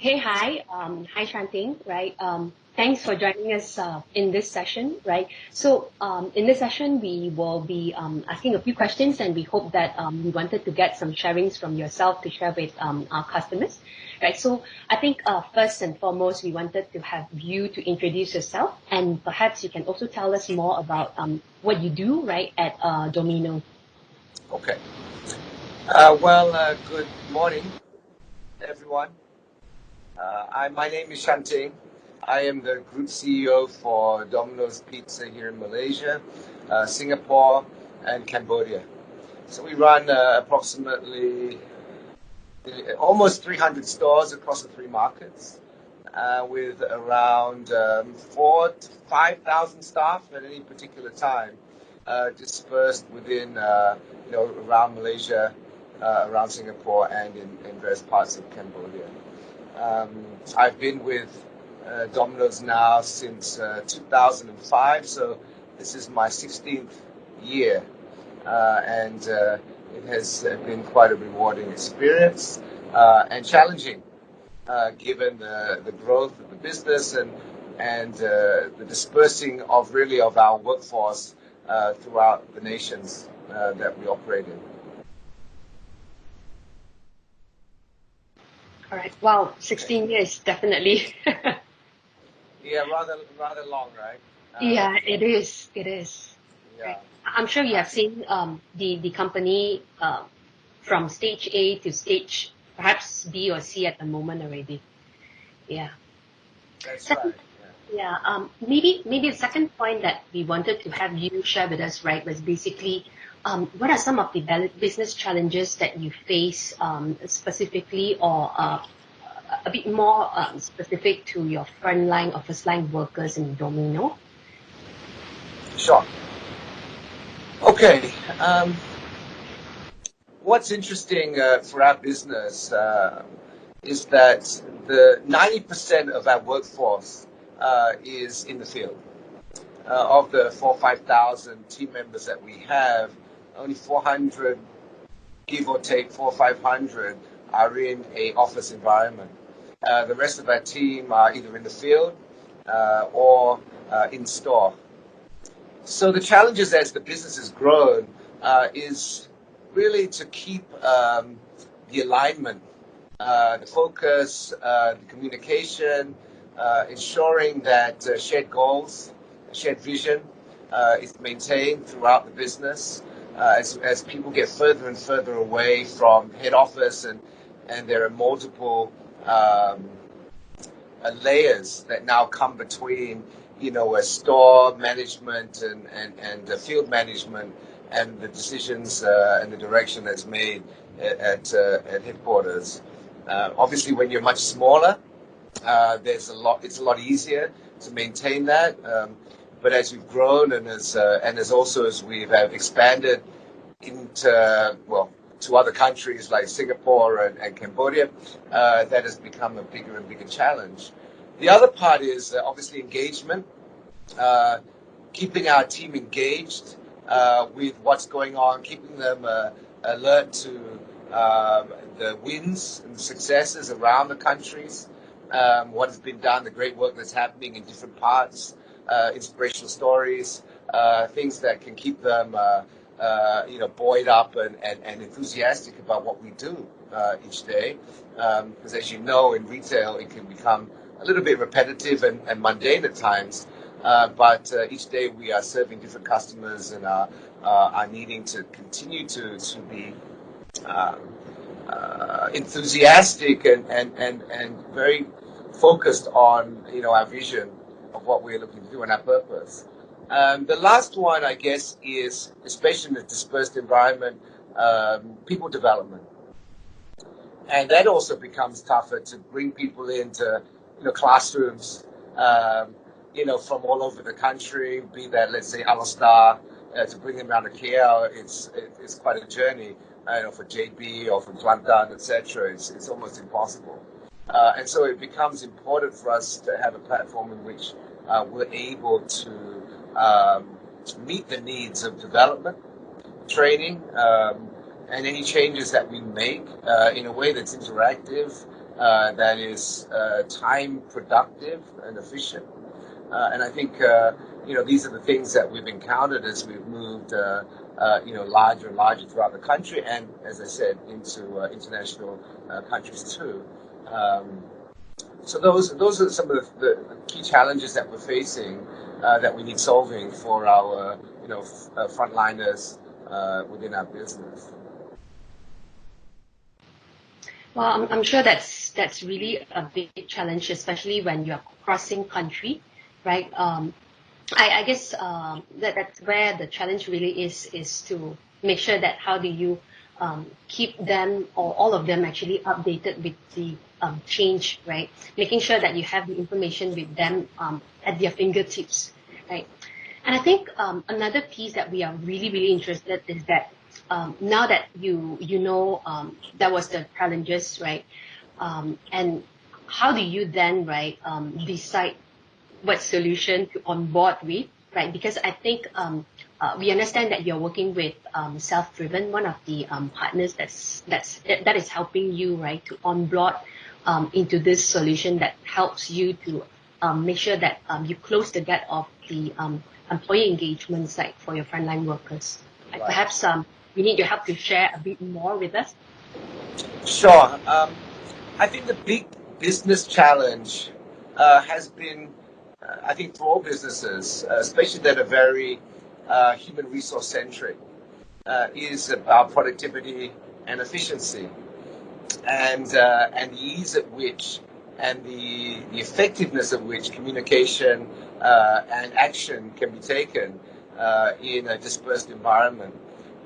Hi Shan-Ting, right? Thanks for joining us in this session, right? So in this session, we will be asking a few questions, and we hope that we wanted to get some sharings from yourself to share with our customers, right? So I think first and foremost, we wanted to have you to introduce yourself, and perhaps you can also tell us more about what you do, right, at Domino. Okay. Good morning, everyone. My name is Shan-Ting. I am the Group CEO for Domino's Pizza here in Malaysia, Singapore, and Cambodia. So we run approximately almost 300 stores across the three markets, with around 4,000 to 5,000 staff at any particular time, dispersed within, around Malaysia, around Singapore, and in various parts of Cambodia. I've been with Domino's now since 2005, so this is my 16th year, and it has been quite a rewarding experience and challenging, given the growth of the business and the dispersing of our workforce throughout the nations that we operate in. All right. Wow, 16 years, definitely. Yeah, rather long, right? Yeah, it is. It is. Yeah. Right. I'm sure you have seen the company from stage A to stage perhaps B or C at the moment already. Yeah. That's Second, right. yeah. Maybe the second point that we wanted to have you share with us, right, was basically what are some of the business challenges that you face specifically, or a bit more specific to your frontline or firstline workers in Domino? Sure. Okay. What's interesting for our business is that the 90% of our workforce is in the field. Of the 4,000 or 5,000 team members that we have, only 400, give or take 400 or 500, are in a office environment. The rest of our team are either in the field or in store. So the challenges as the business has grown is really to keep the alignment, the focus, the communication, ensuring that shared goals, shared vision is maintained throughout the business as people get further and further away from head office, and there are multiple layers that now come between a store management and the field management and the decisions and the direction that's made at headquarters. Obviously, when you're much smaller, it's a lot easier to maintain that. But as we've grown and as we have expanded into to other countries like Singapore and Cambodia, that has become a bigger and bigger challenge. The other part is obviously engagement, keeping our team engaged with what's going on, keeping them alert to the wins and the successes around the countries, what has been done, the great work that's happening in different parts, inspirational stories, things that can keep them buoyed up and enthusiastic about what we do each day. Because as you know, in retail, it can become a little bit repetitive and mundane at times. But each day we are serving different customers and are needing to continue to be enthusiastic and very focused on our vision of what we're looking to do and our purpose. The last one, I guess, is, especially in a dispersed environment, people development. And that also becomes tougher to bring people into classrooms, from all over the country, be that, let's say, Al-Star, to bring them down to KL. It's quite a journey, for JB or from Kelantan, etc. It's almost impossible. And so it becomes important for us to have a platform in which we're able to meet the needs of development, training, and any changes that we make in a way that's interactive that is time productive and efficient. And I think these are the things that we've encountered as we've moved larger and larger throughout the country, and as I said, into international countries too. So those are some of the key challenges that we're facing that we need solving for our frontliners within our business. Well, I'm sure that's really a big challenge, especially when you're crossing country, right? I guess that's where the challenge really is to make sure that how do you keep them or all of them actually updated with the change, right? Making sure that you have the information with them at their fingertips, right? And I think another piece that we are really, really interested is that now that you know that was the challenges, right? And how do you then, right, decide what solution to onboard with, right? Because I think we understand that you're working with Self-Driven, one of the partners that is helping you, right, to onboard into this solution that helps you to make sure that you close the gap of the employee engagement side for your frontline workers. Right. Perhaps we need your help to share a bit more with us. Sure. I think the big business challenge has been, I think for all businesses, especially that are very human resource centric, is about productivity and efficiency, and the ease at which and the effectiveness of which communication and action can be taken in a dispersed environment.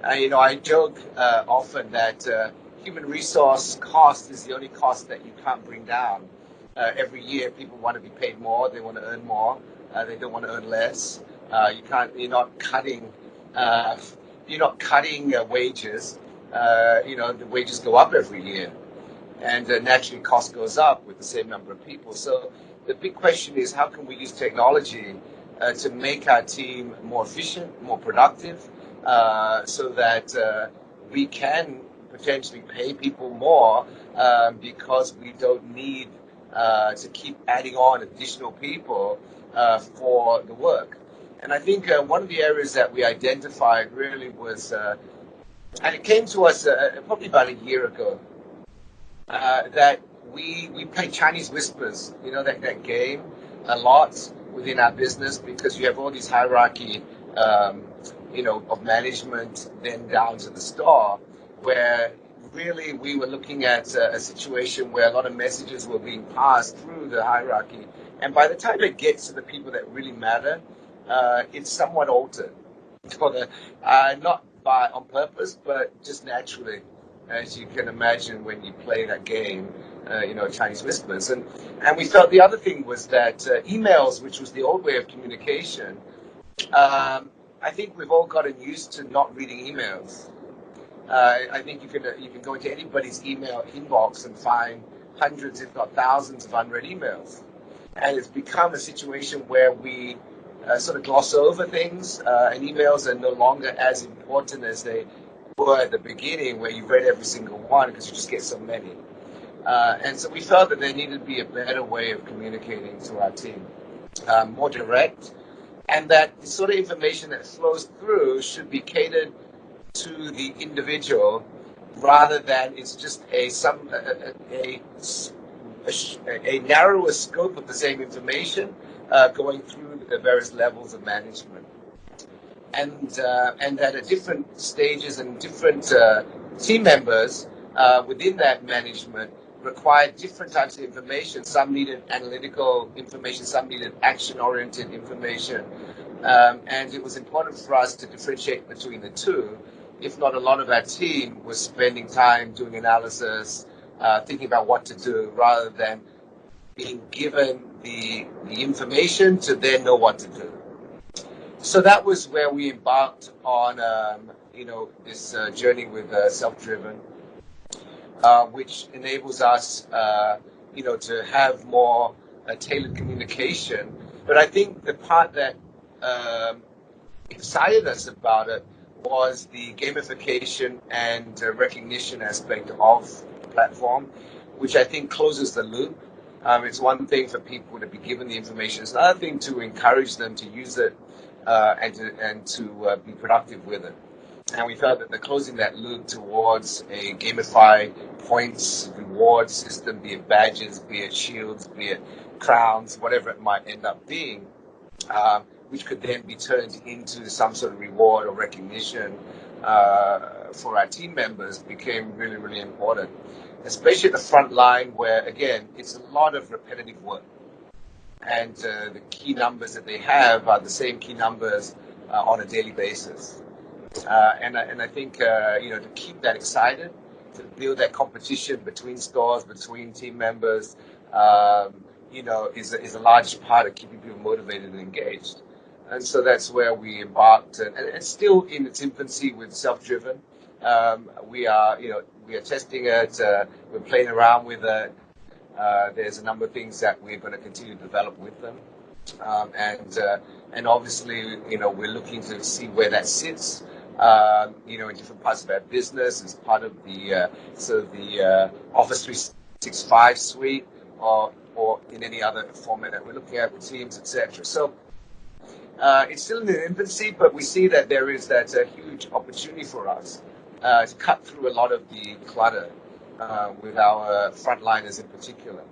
I joke often that human resource cost is the only cost that you can't bring down. Every year, people want to be paid more. They want to earn more. They don't want to earn less. You're not cutting wages. The wages go up every year, and naturally, cost goes up with the same number of people. So the big question is, how can we use technology to make our team more efficient, more productive, so that we can potentially pay people more because we don't need to keep adding on additional people for the work. And I think one of the areas that we identified really was, and it came to us probably about a year ago, that we play Chinese whispers, that game a lot within our business, because you have all these hierarchy, of management, then down to the store, where really we were looking at a situation where a lot of messages were being passed through the hierarchy, and by the time it gets to the people that really matter, it's somewhat altered, not on purpose, but just naturally, as you can imagine when you play that game, Chinese whispers. And we felt the other thing was that emails, which was the old way of communication, I think we've all gotten used to not reading emails. I think you can go into anybody's email inbox and find hundreds, if not thousands, of unread emails. And it's become a situation where we sort of gloss over things, and emails are no longer as important as they were at the beginning, where you read every single one because you just get so many. And so we felt that there needed to be a better way of communicating to our team, more direct, and that the sort of information that flows through should be catered to the individual, rather than it's just a narrower scope of the same information going through the various levels of management, and that at different stages and different team members within that management required different types of information. Some needed analytical information, some needed action-oriented information, and it was important for us to differentiate between the two. If not, a lot of our team was spending time doing analysis, thinking about what to do, rather than being given the information to then know what to do. So that was where we embarked on, this journey with Self-Driven, which enables us, to have more tailored communication. But I think the part that excited us about it was the gamification and recognition aspect of the platform, which I think closes the loop. It's one thing for people to be given the information. It's another thing to encourage them to use it and to be productive with it. And we felt that the closing that loop towards a gamified points reward system, be it badges, be it shields, be it crowns, whatever it might end up being, which could then be turned into some sort of reward or recognition for our team members, became really, really important. Especially at the front line, where, again, it's a lot of repetitive work. And the key numbers that they have are the same key numbers on a daily basis. And I think, to keep that excited, to build that competition between stores, between team members, is a large part of keeping people motivated and engaged. And so that's where we embarked, and it's still in its infancy with self-driven. We are testing it. We're playing around with it. There's a number of things that we're going to continue to develop with them, and obviously, we're looking to see where that sits. In different parts of our business as part of the Office 365 suite, or in any other format that we're looking at with Teams, etc. So it's still in the infancy, but we see that there is that huge opportunity for us to cut through a lot of the clutter with our frontliners in particular.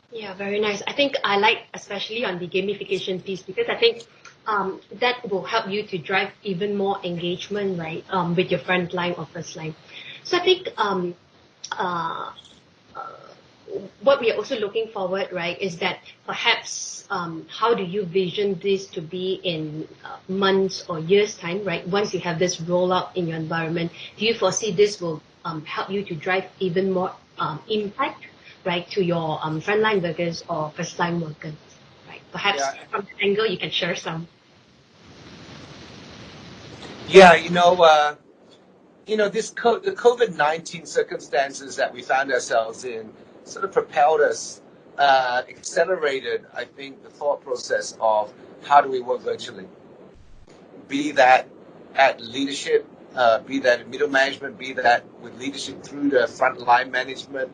Yeah, very nice. I think I like especially on the gamification piece, because I think that will help you to drive even more engagement, right, with your frontline or first line. So I think what we are also looking forward, right, is that perhaps how do you vision this to be in months or years' time, right? Once you have this rollout in your environment, do you foresee this will help you to drive even more impact, right, to your frontline workers or first-line workers, right? Perhaps from that angle, you can share some. Yeah, the COVID-19 circumstances that we found ourselves in sort of propelled us, accelerated, I think, the thought process of how do we work virtually. Be that at leadership, be that in middle management, be that with leadership through the frontline management,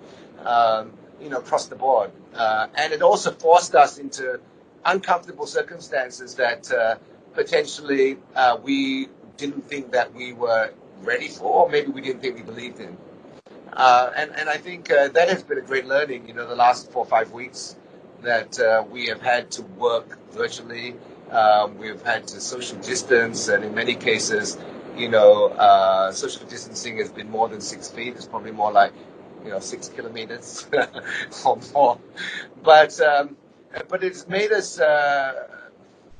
across the board. And it also forced us into uncomfortable circumstances that potentially we didn't think that we were ready for, or maybe we didn't think we believed in. And I think that has been a great learning, the last 4 or 5 weeks that we have had to work virtually. We've had to social distance, and in many cases, social distancing has been more than 6 feet. It's probably more like 6 kilometers or more. But it's made us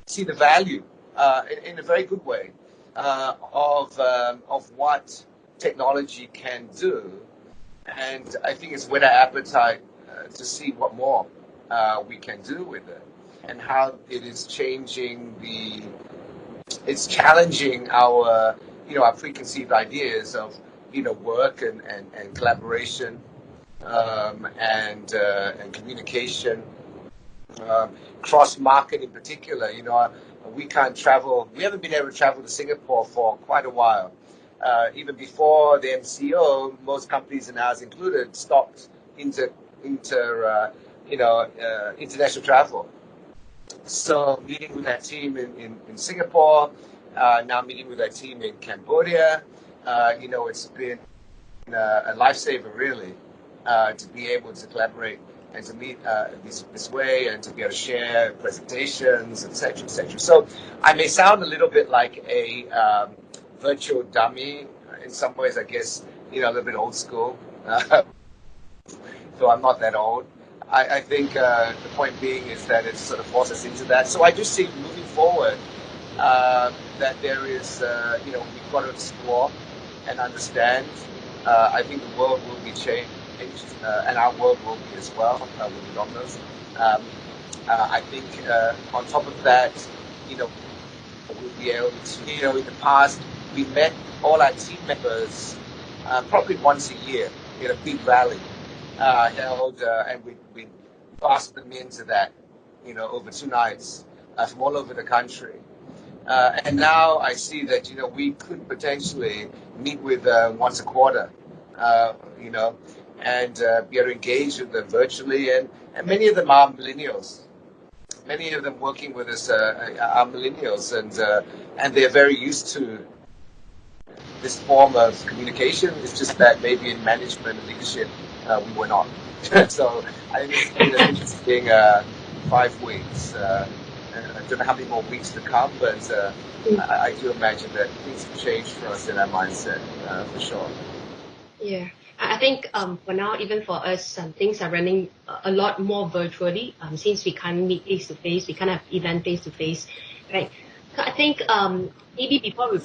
see the value in a very good way of what technology can do, and I think it's whet our appetite to see what more we can do with it, and how it is it's challenging our preconceived ideas of work and collaboration and communication, cross-market in particular. We can't travel. We haven't been able to travel to Singapore for quite a while. Even before the MCO, most companies, and ours included, stopped international travel. So meeting with that team in Singapore, now meeting with that team in Cambodia, it's been a lifesaver, really, to be able to collaborate and to meet this way, and to be able to share presentations, etc., etc. So I may sound a little bit like a virtual dummy in some ways, I guess, a little bit old school. So I'm not that old. I think the point being is that it sort of forced us into that. So I do see moving forward that there is, we've got to explore and understand. I think the world will be changed, and our world will be as well with the Domino's. I think on top of that, we'll be able to, in the past, we met all our team members probably once a year in a big rally held, and we passed them into that, over 2 nights from all over the country. And now I see that, we could potentially meet with once a quarter, you know, and be able to engage with them virtually. And many of them are millennials. Many of them working with us are millennials, and they're very used to this form of communication. It's just that maybe in management and leadership, we were not. So I think it's been an interesting 5 weeks. And I don't know how many more weeks to come, but I do imagine that things have changed for us in our mindset, for sure. Yeah, I think for now, even for us, things are running a lot more virtually. Since we can't meet face to face, we can't have event face to face, right? So I think maybe before we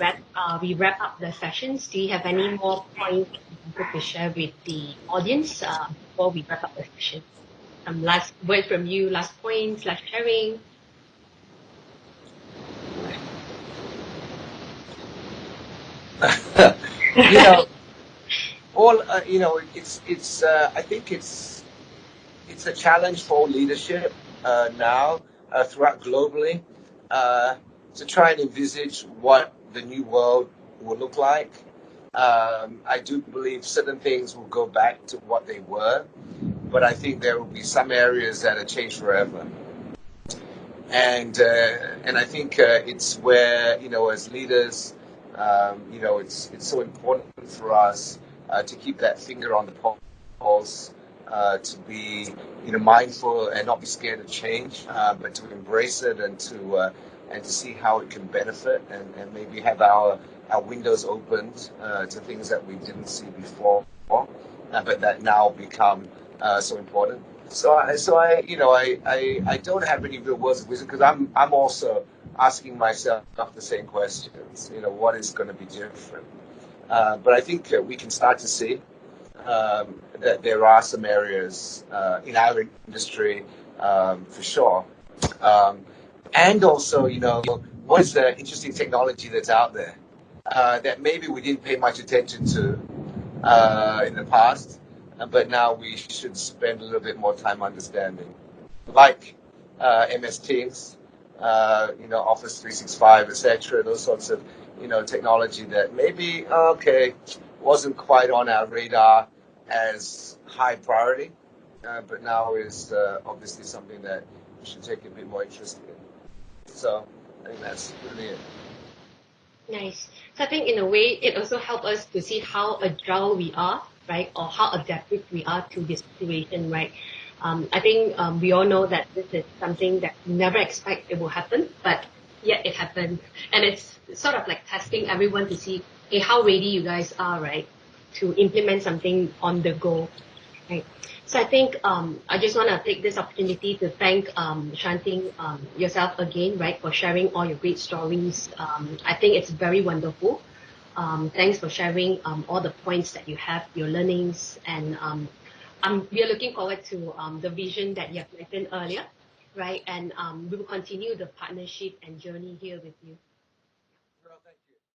wrap up the sessions, do you have any more points you wanted to share with the audience before we wrap up the session? Last word from you, last points, last sharing. You know, all you know, it's I think it's a challenge for all leadership now throughout globally to try and envisage what the new world will look like. I do believe certain things will go back to what they were, but I think there will be some areas that are changed forever. And I think it's where, you know, as leaders, you know, it's so important for us to keep that finger on the pulse, to be, you know, mindful and not be scared of change, but to embrace it and to see how it can benefit, and maybe have our windows opened to things that we didn't see before, but that now become so important. So I you know, I don't have any real words of wisdom, because I'm also asking myself the same questions. You know, what is going to be different? But I think we can start to see that there are some areas in our industry, for sure, and also, you know, what is the interesting technology that's out there that maybe we didn't pay much attention to in the past, but now we should spend a little bit more time understanding, like MS Teams, you know, Office 365, etc. Those sorts of, you know, technology that maybe wasn't quite on our radar as high priority, but now is obviously something that we should take a bit more interest in. So I think that's really it. Nice. So I think in a way, it also helps us to see how agile we are, right? Or how adaptive we are to this situation, right? I think we all know that this is something that we never expect it will happen, but yet it happened. And it's sort of like testing everyone to see, hey, how ready you guys are, right? To implement something on the go, right? So I think I just want to take this opportunity to thank Shan-Ting, yourself again, right, for sharing all your great stories. I think it's very wonderful. Thanks for sharing all the points that you have, your learnings, and we are looking forward to the vision that you have mentioned earlier, right? And we will continue the partnership and journey here with you.